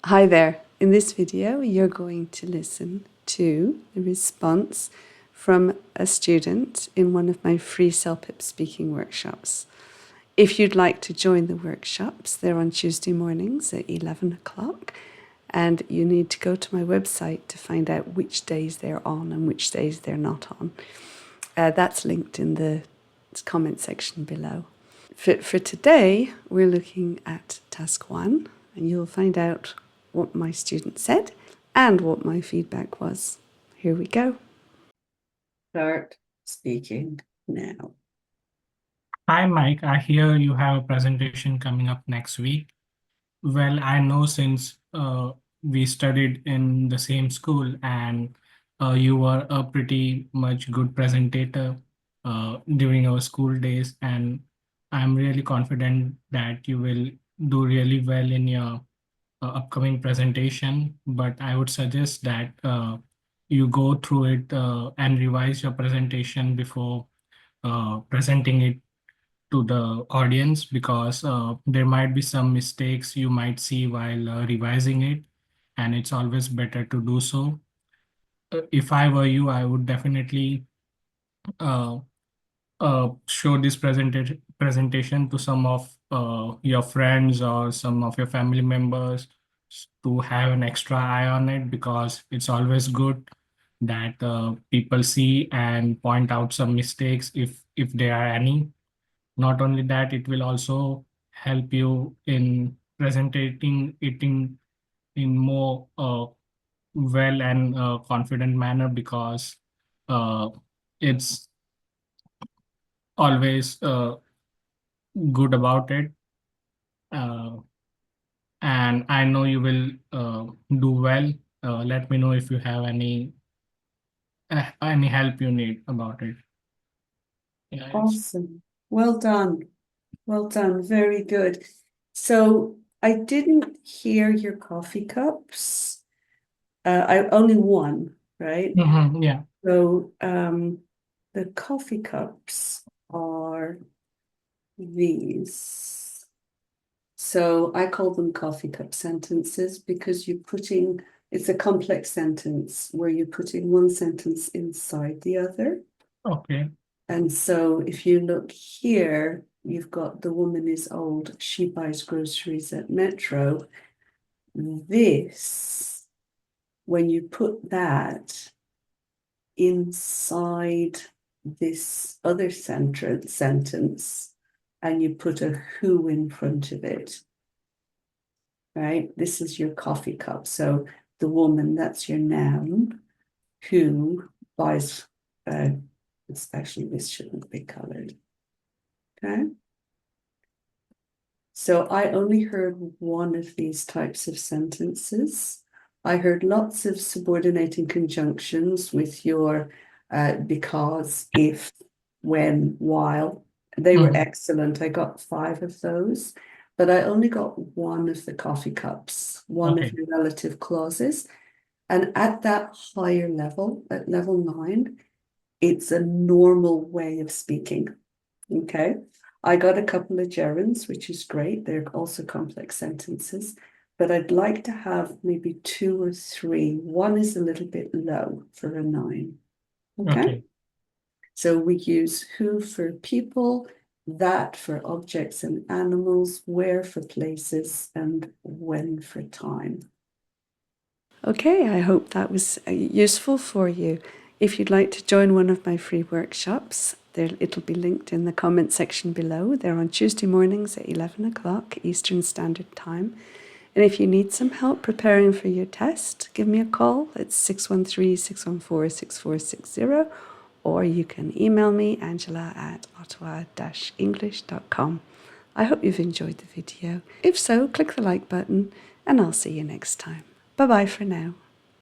Hi there. In this video, you're going to listen to the response from a student in one of my free CELPIP speaking workshops. If you'd like to join the workshops, they're on Tuesday mornings at 11 o'clock, and you need to go to my website to find out which days they're on and which days they're not on. That's linked in the comment section below. For today, we're looking at task 1, and you'll find out what my student said and what my feedback was. Here we go. Start speaking now. Hi, Mike. I hear you have a presentation coming up next week. Well, I know since we studied in the same school and you were a pretty much good presentator during our school days, and I'm really confident that you will do really well in your upcoming presentation. But I would suggest that you go through it and revise your presentation before presenting it to the audience, because there might be some mistakes you might see while revising it, and it's always better to do so. If I were you, I would definitely uh, show this presentation to some of your friends or some of your family members to have an extra eye on it, because it's always good that people see and point out some mistakes if there are any. Not only that, it will also help you in presenting it in more well and confident manner, because uh, it's always good about it. Uh, and I know you will do well. Let me know if you have any help you need about it. Yeah, Awesome. Well done. Well done. Very good. So I didn't hear your coffee cups. I only one, right? yeah. So the coffee cups are these. So I call them coffee cup sentences because it's a complex sentence where you're putting one sentence inside the other. Okay. And so if you look here, you've got the woman is old, she buys groceries at Metro. This, when you put that inside this other sentence and you put a who in front of it, right? This is your coffee cup. So the woman, that's your noun, who buys, it's actually, this shouldn't be colored. Okay. So I only heard one of these types of sentences. I heard lots of subordinating conjunctions with your because, if, when, while. They were excellent. I got 5 of those, but I only got one of the coffee cups, one of Okay. the relative clauses. And at that higher level, at level 9, it's a normal way of speaking. Okay. I got a couple of gerunds, which is great. They're also complex sentences, but I'd like to have maybe 2 or 3. One is a little bit low for a 9. Okay. Okay. So we use who for people, that for objects and animals, where for places, and when for time. Okay, I hope that was useful for you. If you'd like to join one of my free workshops, it'll be linked in the comment section below. They're on Tuesday mornings at 11 o'clock Eastern Standard Time. And if you need some help preparing for your test, give me a call. It's 613-614-6460, or you can email me, angela@ottawa-english.com. I hope you've enjoyed the video. If so, click the like button, and I'll see you next time. Bye-bye for now.